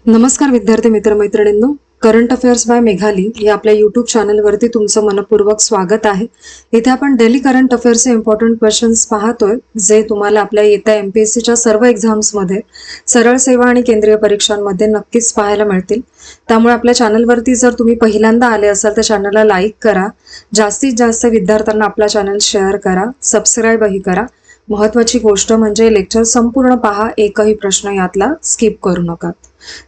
नमस्कार विद्यार्थी मित्र मैत्रिणींनो, करंट अफेअर्स बाय मेघाली या आपल्या यूट्यूब चॅनलवरती तुमचं मनपूर्वक स्वागत आहे. इथे आपण डेली करंट अफेअर्सचे इम्पॉर्टंट क्वेश्चन्स पाहतोय, जे तुम्हाला आपल्या येत्या एमपीएससीच्या सर्व एक्झाम्समध्ये, सरळ सेवा आणि केंद्रीय परीक्षांमध्ये नक्कीच पाहायला मिळतील. त्यामुळे आपल्या चॅनलवरती जर तुम्ही पहिल्यांदा आले असाल तर चॅनलला लाईक करा, जास्तीत जास्त विद्यार्थ्यांना आपला चॅनल शेअर करा, सबस्क्राईबही करा. महत्त्वाची गोष्ट म्हणजे लेक्चर संपूर्ण पहा, एकही प्रश्न यातला स्किप करू नका.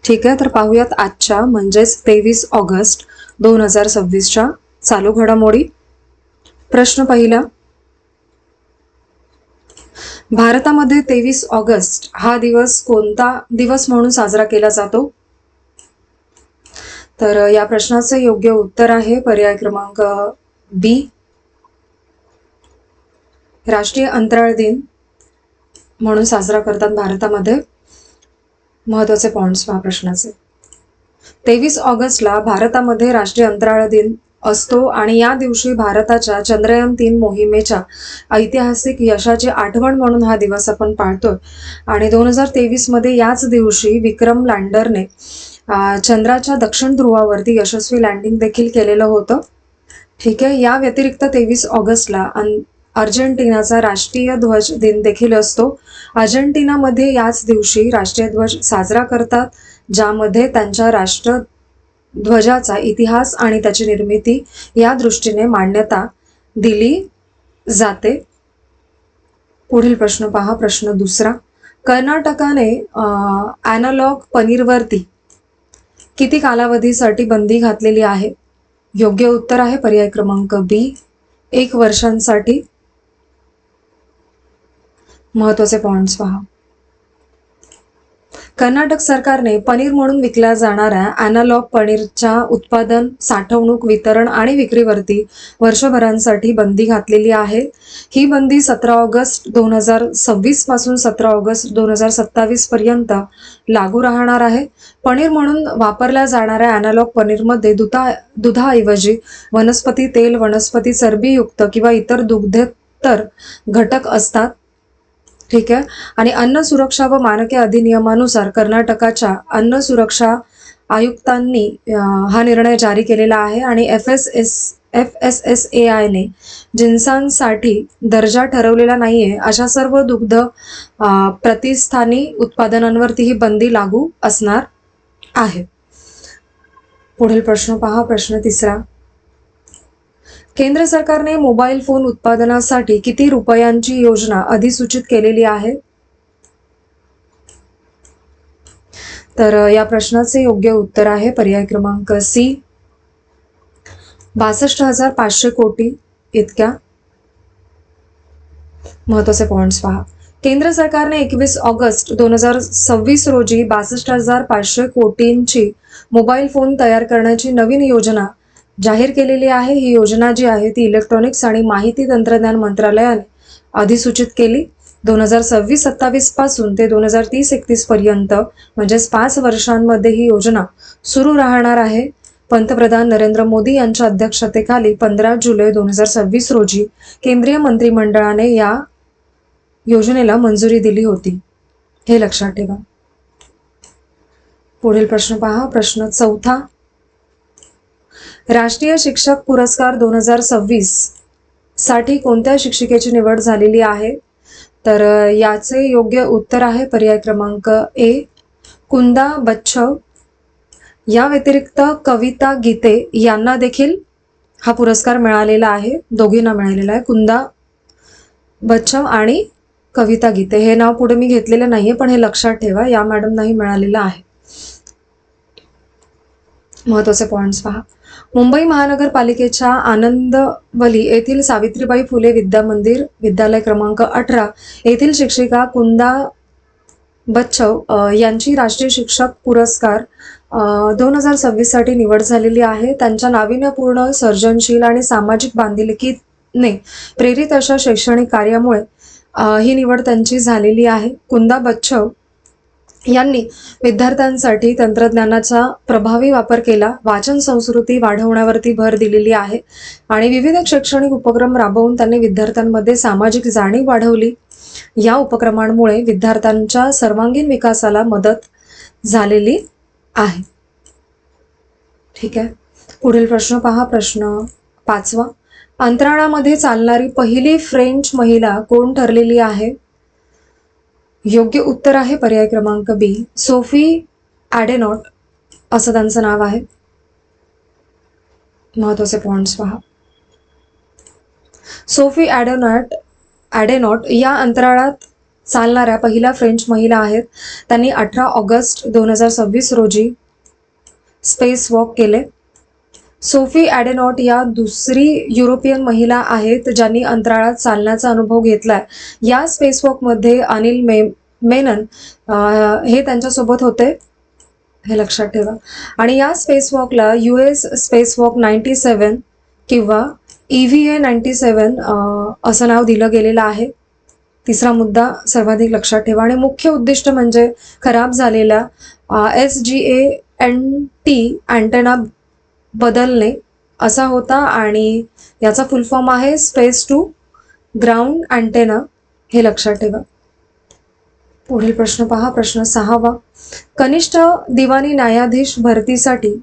ठीक आहे, तर पाहूयात आजच्या म्हणजेच 23 ऑगस्ट 2026च्या चालू घडामोडी. प्रश्न पहिला, भारतामध्ये 23 ऑगस्ट हा दिवस कोणता दिवस म्हणून साजरा केला जातो? तर या प्रश्नाचे योग्य उत्तर आहे पर्याय क्रमांक बी, राष्ट्रीय अंतराळ दिन म्हणून साजरा करतात भारतामध्ये. महत्वाचे पॉइंट्स पहा प्रश्नाचे. 23 ऑगस्टला भारतामध्ये राष्ट्रीय अंतराळ दिन असतो आणि या दिवशी भारताच्या चंद्रयान 3 मोहिमेच्या ऐतिहासिक यशाची आठवण म्हणून हा दिवस आपण पाळतोय. आणि 2023 मध्ये याच दिवशी विक्रम लँडरने चंद्राच्या दक्षिण ध्रुवावरती यशस्वी लँडिंग देखील केलेलं होतं. ठीक आहे, या व्यतिरिक्त 23 ऑगस्टला अर्जेंटिनाचा राष्ट्रीय ध्वज दिन देखील असतो. अर्जेंटिनामध्ये याच दिवशी राष्ट्रीय ध्वज साजरा करतात, ज्यामध्ये त्यांच्या राष्ट्रध्वजाचा इतिहास आणि त्याची निर्मिती या दृष्टीने मान्यता दिली जाते. पुढील प्रश्न पहा, प्रश्न दुसरा. कर्नाटकाने ॲनालॉग पनीरवरती किती कालावधीसाठी बंदी घातलेली आहे? योग्य उत्तर आहे पर्याय क्रमांक बी, 1 वर्षांसाठी. महत्वाचे पॉइंट्स पहा. कर्नाटक सरकारने पनीर म्हणून विकल्या जाणाऱ्या ॲनालॉग पनीरच्या उत्पादन, साठवणूक, वितरण आणि विक्रीवरती वर्षभरांसाठी बंदी घातलेली आहे. ही बंदी 17 ऑगस्ट 2026 पासून 17 ऑगस्ट 2027 पर्यंत लागू राहणार आहे. पनीर म्हणून वापरल्या जाणाऱ्या ॲनालॉग पनीरमध्ये दुधाऐवजी वनस्पती तेल, वनस्पती चरबीयुक्त किंवा इतर दुग्धेतर घटक असतात. ठीक आहे, आणि अन्न सुरक्षा व मानके अधिनियमानुसार कर्नाटकाच्या अन्न सुरक्षा आयुक्तांनी हा निर्णय जारी केलेला आहे. आणि FSSAI ने जिन्सांसाठी दर्जा ठरवलेला नाहीये अशा सर्व दुग्ध प्रतिस्थानी उत्पादनांवरती ही बंदी लागू असणार आहे. पुढील प्रश्न पहा, प्रश्न तिसरा. केंद्र सरकारने मोबाईल फोन उत्पादनासाठी किती रुपयांची योजना अधिसूचित केलेली आहे? तर या प्रश्नाचे योग्य उत्तर आहे पर्याय क्रमांक सी, 62,500 कोटी इतक्या. महत्वाचे पॉइंट्स पहा. केंद्र सरकारने 21 ऑगस्ट 2026 रोजी 62,500 कोटींची मोबाईल फोन तयार करण्याची नवीन योजना जाहीर केलेली आहे. ही योजना जी आहे ती इलेक्ट्रॉनिक्स आणि माहिती तंत्रज्ञान मंत्रालयाने अधिसूचित केली. 2026-27 पासून ते 2030-31 पर्यंत म्हणजेच 5 वर्षांमध्ये ही योजना सुरू राहणार आहे. पंतप्रधान नरेंद्र मोदी यांच्या अध्यक्षतेखाली 15 जुलै 2026 रोजी केंद्रीय मंत्रिमंडळाने या योजनेला मंजुरी दिली होती, हे लक्षात ठेवा. पुढील प्रश्न पहा, प्रश्न चौथा. राष्ट्रीय शिक्षक पुरस्कार 2026 साठी कोणत्या शिक्षिकेची निवड झालेली आहे? तर याचे योग्य उत्तर आहे पर्याय क्रमांक ए, कुंदा बच्छव. या व्यतिरिक्त कविता गीते यांना देखील हा पुरस्कार मिळालेला आहे. दोघींना मिळालेला आहे, कुंदा बच्छव आणि कविता गीते. हे नाव पुढे मी घेतलेलं नाहीये, पण हे लक्षात ठेवा, या मॅडमनाही मिळालेलं आहे. महत्वाचे पॉइंट्स पहा. मुंबई महानगरपालिकेच्या आनंदवली येथील सावित्रीबाई फुले विद्या मंदिर विद्यालय क्रमांक 18 येथील शिक्षिका कुंदा बच्छव यांची राष्ट्रीय शिक्षक पुरस्कार 2026 साठी निवड झालेली आहे. त्यांच्या नाविन्यपूर्ण, सर्जनशील आणि सामाजिक बांधिलकीने प्रेरित अशा शैक्षणिक कार्यामुळे ही निवड त्यांची झालेली आहे. कुंदा बच्छव यांनी विद्यार्थ्यांसाठी तंत्रज्ञानाचा प्रभावी वापर केला, वाचन संस्कृती वाढवण्यावरती भर दिलेली आहे आणि विविध शैक्षणिक उपक्रम राबवून त्यांनी विद्यार्थ्यांमध्ये सामाजिक जाणीव वाढवली. या उपक्रमांमुळे विद्यार्थ्यांच्या सर्वांगीण विकासाला मदत झालेली आहे. ठीक आहे. पुढील प्रश्न पहा. प्रश्न 5वा. अंतराळामध्ये चालणारी पहिली फ्रेंच महिला कोण ठरलेली आहे? योग्य उत्तर आहे पर्याय क्रमांक बी, सोफी ॲडेनॉट असं त्यांचं नाव आहे. महत्वाचे पॉइंट्स पहा. सोफी ॲडेनॉट या अंतराळात चालणाऱ्या पहिल्या फ्रेंच महिला आहेत. त्यांनी 18 ऑगस्ट 2026 रोजी स्पेस वॉक केले. सोफी ॲडेनॉट या दुसरी युरोपियन महिला आहेत ज्यांनी अंतराळात चालण्याचा अनुभव घेतलाय. या स्पेस वॉकमध्ये अनिल मेनन हे त्यांच्यासोबत होते, हे लक्षात ठेवा. आणि या स्पेस वॉकला US स्पेस वॉक 97 किंवा EVA 97 असं नाव दिलं गेलेलं आहे. तिसरा मुद्दा सर्वाधिक लक्षात ठेवा. आणि मुख्य उद्दिष्ट म्हणजे खराब झालेल्या SGANT अँटेना बदलणे असा होता. आणि याचा फुल फॉर्म आहे स्पेस टू ग्राउंड अँटेना, हे लक्षात ठेवा. पुढील प्रश्न पहा. प्रश्न 6वा. कनिष्ठ दिवाणी न्यायाधीश भरतीसाठी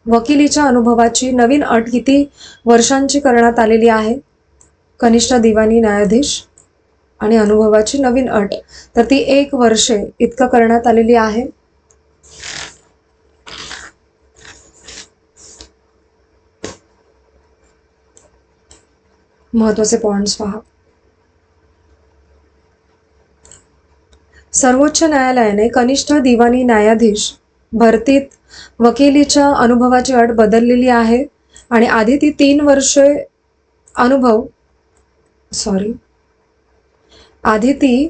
वकिलीच्या अनुभवाची नवीन अट किती वर्षांची करण्यात आलेली आहे? कनिष्ठ दिवाणी न्यायाधीश आणि अनुभवाची नवीन अट, तर ती 1 वर्षे इतकं करण्यात आलेली आहे. महत्वाचे पॉइंट्स पहा. सर्वोच्च न्यायालयाने कनिष्ठ दिवाणी न्यायाधीश भरतीत वकिलीच्या अनुभवाची अट बदललेली आहे. आणि आधी ती 3 वर्षे आधी ती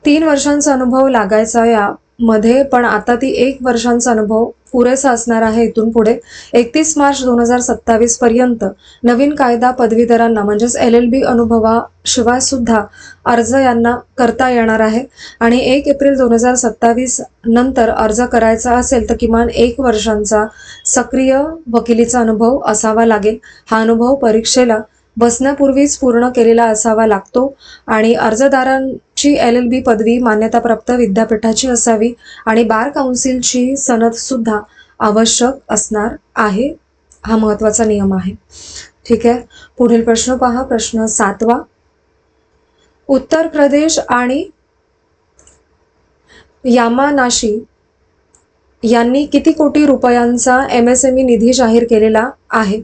3 वर्षांचा अनुभव लागायचा यामध्ये, पण आता ती 1 वर्षांचा अनुभव पुरेसा असणार आहे. इथून पुढे 31 मार्च 2027 पर्यंत नवीन कायदा पदवीधरांना म्हणजेच LLB अनुभवाशिवाय सुद्धा अर्ज यांना करता येणार आहे. आणि 1 एप्रिल 2027 नंतर अर्ज करायचा असेल तर किमान 1 वर्षांचा सक्रिय वकिलीचा अनुभव असावा लागेल. हा अनुभव परीक्षेला बसण्यापूर्वीच पूर्ण केलेला असावा लागतो. आणि अर्जदारांची LLB पदवी मान्यताप्राप्त विद्यापीठाची असावी. आणि बार काउन्सिलची सनद सुद्धा आवश्यक असणार आहे. हा महत्वाचा नियम आहे. ठीक आहे. पुढील प्रश्न पहा. प्रश्न 7वा. उत्तर प्रदेश आणि यामानाशी यांनी किती कोटी रुपयांचा MSME निधी जाहीर केलेला आहे?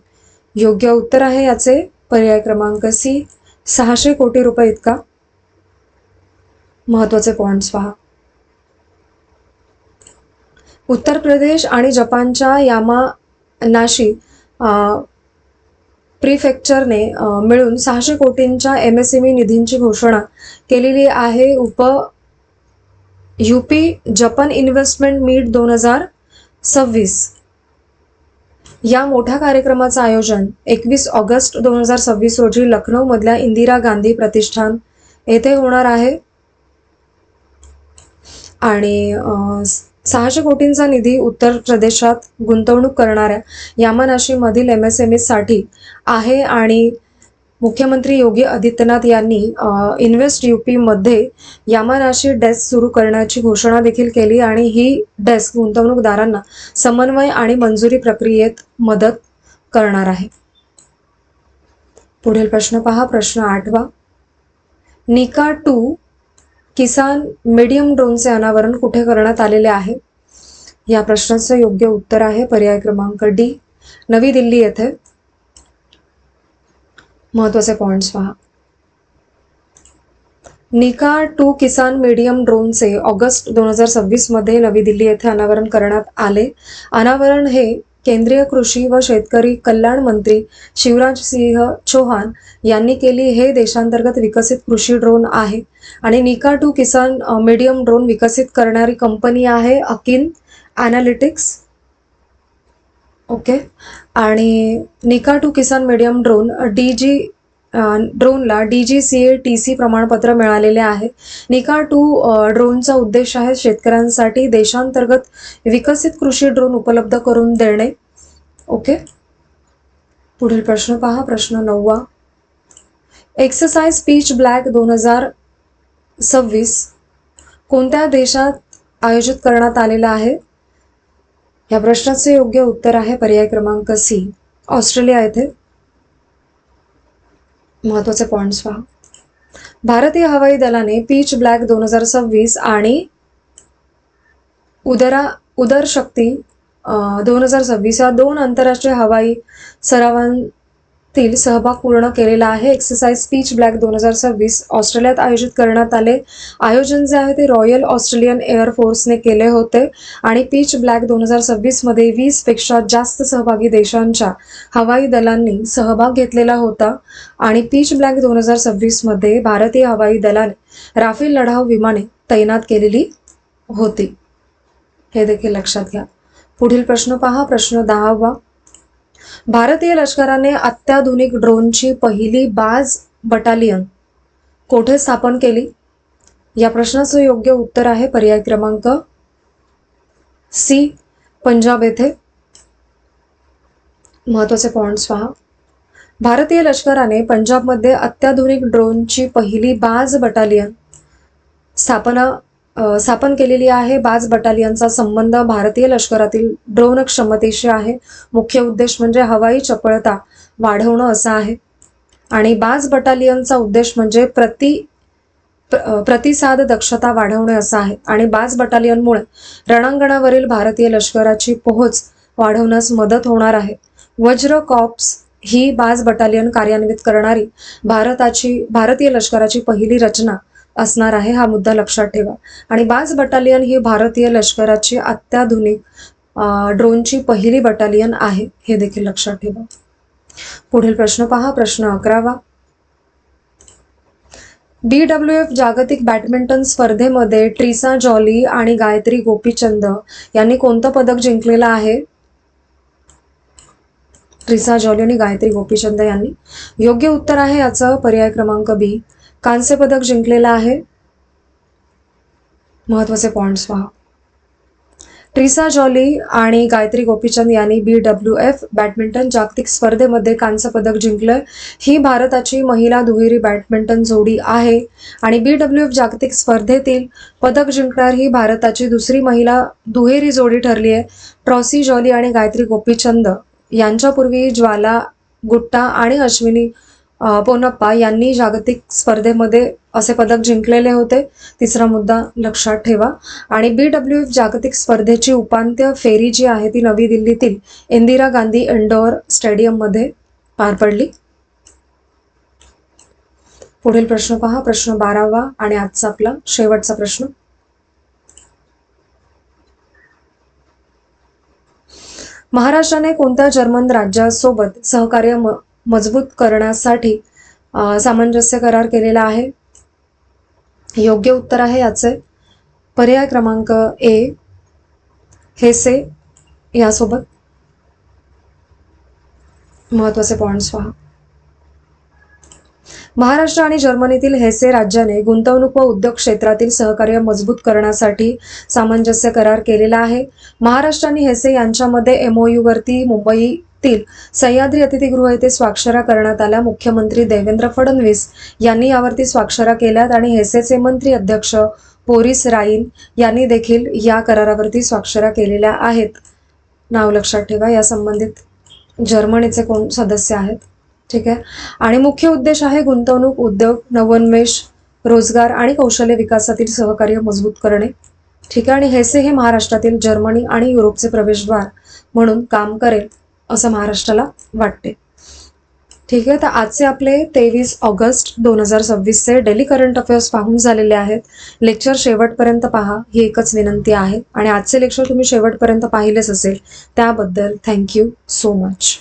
योग्य उत्तर आहे याचे पर्याय क्रमांक सी, 600 कोटी रुपये इतका. महत्वाचे पॉइंट्स पहा. उत्तर प्रदेश आणि जपानच्या यामानाशी प्रीफेक्चरने मिळून 600 कोटींच्या MSME निधींची घोषणा केलेली आहे. UP जपान इन्व्हेस्टमेंट मीट 2026 या मोठ्या कार्यक्रमाचं आयोजन 21 ऑगस्ट 2026 रोजी लखनौ मधल्या इंदिरा गांधी प्रतिष्ठान येथे होणार आहे. आणि 600 कोटींचा निधी उत्तर प्रदेशात गुंतवणूक करणाऱ्या यामानाशी मधील MSME साठी आहे. आणि मुख्यमंत्री योगी आदित्यनाथ यांनी इन्व्हेस्ट UP मध्ये यामानाशी डेस्क सुरू करण्याची घोषणा देखील केली. आणि ही डेस्क गुंतवणूकदारांना समन्वय आणि मंजुरी प्रक्रियेत मदत करणार आहे. पुढील प्रश्न पहा. प्रश्न 8वा. निका 2 किसान मीडियम ड्रोनचे अनावरण कुठे करण्यात आलेले आहे? या प्रश्नाचं योग्य उत्तर आहे पर्याय क्रमांक डी, नवी दिल्ली येथे. महत्वाचे पॉइंट्स पहा. निका 2 किसान मीडियम ड्रोनचे ऑगस्ट 2026 मध्ये नवी दिल्ली येथे अनावरण करण्यात आले. अनावरण हे केंद्रीय कृषी व शेतकरी कल्याण मंत्री शिवराज सिंह चौहान यांनी केली. हे देशांतर्गत विकसित कृषी ड्रोन आहे. आणि निका 2 किसान मीडियम ड्रोन विकसित करणारी कंपनी आहे अकिन एनालिटिक्स. ओके. आणि निका 2 किसान मीडियम ड्रोनला DGCA-TC प्रमाणपत्र मिळालेले आहे. निका 2 ड्रोनचा उद्देश आहे शेतकऱ्यांसाठी देशांतर्गत विकसित कृषी ड्रोन उपलब्ध करून देणे. ओके. पुढील प्रश्न पहा. प्रश्न 9वा. एक्सरसाइज पीच ब्लॅक 2026 कोणत्या देशात आयोजित करण्यात आलेला आहे? या प्रश्नाचे योग्य उत्तर आहे पर्याय क्रमांक सी, ऑस्ट्रेलिया येथे. महत्त्वाचे पॉइंट्स पहा. भारतीय हवाई दलाने पीच ब्लॅक 2026 आणि उदर शक्ती 2026 या 2 आंतरराष्ट्रीय हवाई सरावांतील सहभाग पूर्ण केलेला आहे. एक्सरसाइज पीच ब्लॅक 2026 ऑस्ट्रेलियात आयोजित करण्यात आले. आयोजन जे आहे ते रॉयल ऑस्ट्रेलियन एअर फोर्सने केले होते आणि पीच ब्लॅक 2026 मध्ये 20 पेक्षा जास्त सहभागी देशांच्या हवाई दलांनी सहभाग घेतलेला होता आणि पीच ब्लॅक 2026 मध्ये भारतीय हवाई दलाने राफेल लढाऊ विमाने तैनात केलेली होती. हे देखील लक्षात घ्या. पुढील प्रश्न पहा. प्रश्न 10वा. भारतीय लष्कराने अत्याधुनिक ड्रोनची पहिली बाज बटालियन कोठे स्थापन केली? या प्रश्नाचं योग्य उत्तर आहे पर्याय क्रमांक सी, पंजाब येथे. महत्त्वाचे पॉइंट्स पहा. भारतीय लष्कराने पंजाबमध्ये अत्याधुनिक ड्रोनची पहिली बाज बटालियन स्थापन केलेली आहे. बाज बटालियनचा संबंध भारतीय लष्करातील ड्रोन क्षमतेशी आहे. मुख्य उद्देश म्हणजे हवाई चपळता वाढवणं असा आहे आणि बाज बटालियनचा उद्देश म्हणजे प्रतिसाद दक्षता वाढवणे असा आहे आणि बाज बटालियनमुळे रणांगणावरील भारतीय लष्कराची पोहोच वाढवण्यास मदत होणार आहे. वज्र कॉर्प्स ही बाज बटालियन कार्यान्वित करणारी भारतीय लष्कराची पहिली रचना असणार आहे. हा मुद्दा लक्षात ठेवा. आणि बाज बटालियन ही भारतीय लष्कराची अत्याधुनिक ड्रोनची पहिली बटालियन आहे, हे देखील लक्षात ठेवा. पुढील प्रश्न पहा. प्रश्न 11वा. BWF जागतिक बॅडमिंटन स्पर्धेमध्ये ट्रिसा जॉली आणि गायत्री गोपीचंद यांनी कोणतं पदक जिंकलेलं आहे? ट्रिसा जॉली आणि गायत्री गोपीचंद यांनी. योग्य उत्तर आहे याचं पर्याय क्रमांक बी, कांस्य पदक जिंकलेलं आहे. महत्त्वाचे पॉइंट्स पहा. ट्रिसा जॉली आणि गायत्री गोपीचंद यांनी BWF बॅडमिंटन जागतिक स्पर्धेमध्ये कांस्य पदक जिंकलंय. ही भारताची महिला दुहेरी बॅडमिंटन जोडी आहे आणि BWF जागतिक स्पर्धेतील पदक जिंकणार ही भारताची दुसरी महिला दुहेरी जोडी ठरली आहे. ट्रॉसी जॉली आणि गायत्री गोपीचंद यांच्यापूर्वी ज्वाला गुट्टा आणि अश्विनी पोनप्पा यांनी जागतिक स्पर्धेमध्ये असे पदक जिंकलेले होते. तिसरा मुद्दा लक्षात ठेवा. आणि BWF जागतिक स्पर्धेची उपांत्य फेरी जी आहे ती नवी दिल्लीतील इंदिरा गांधी इंडोर स्टेडियममध्ये पार पडली. पुढील प्रश्न पहा. प्रश्न 12वा आणि आजचा आपला शेवटचा प्रश्न. महाराष्ट्राने कोणत्या जर्मन राज्यासोबत सहकार्य मजबूत करण्यासाठी सामंजस्य करार केलेला आहे? योग्य उत्तर आहे याचे पर्याय क्रमांक ए, हेसे यासोबत. महत्त्वाचे पॉइंट्स पहा. महाराष्ट्र आणि जर्मनीतील हेसे राज्याने गुंतवणूक व उद्योग क्षेत्रातील सहकार्य मजबूत करण्यासाठी सामंजस्य करार केलेला आहे. महाराष्ट्र आणि हेसे यांच्यामध्ये MOU वरती मुंबईतील सह्याद्री अतिथीगृह येथे स्वाक्षऱ्या करण्यात आल्या. मुख्यमंत्री देवेंद्र फडणवीस यांनी यावरती स्वाक्षऱ्या केल्यात आणि हेसेचे मंत्री अध्यक्ष बोरिस राईन यांनी देखील या करारावरती स्वाक्षऱ्या केलेल्या आहेत. नाव लक्षात ठेवा. या संबंधित जर्मनीचे कोण सदस्य आहेत. ठीक आहे. आणि मुख्य उद्देश आहे गुंतवणूक, उद्योग, नवोन्मेष, रोजगार आणि कौशल्य विकासातील सहकार्य मजबूत करणे. ठीक आहे. आणि हेसे हे महाराष्ट्रातील जर्मनी आणि युरोपचे प्रवेशद्वार म्हणून काम करेल असं महाराष्ट्राला वाटते. ठीक आहे. तर आजचे आपले 23 ऑगस्ट 2026चे डेली करंट अफेअर्स पाहून झालेले आहेत. लेक्चर शेवटपर्यंत पहा ही एकच विनंती आहे आणि आजचे लेक्चर तुम्ही शेवटपर्यंत पाहिलेच असेल त्याबद्दल थँक्यू सो मच.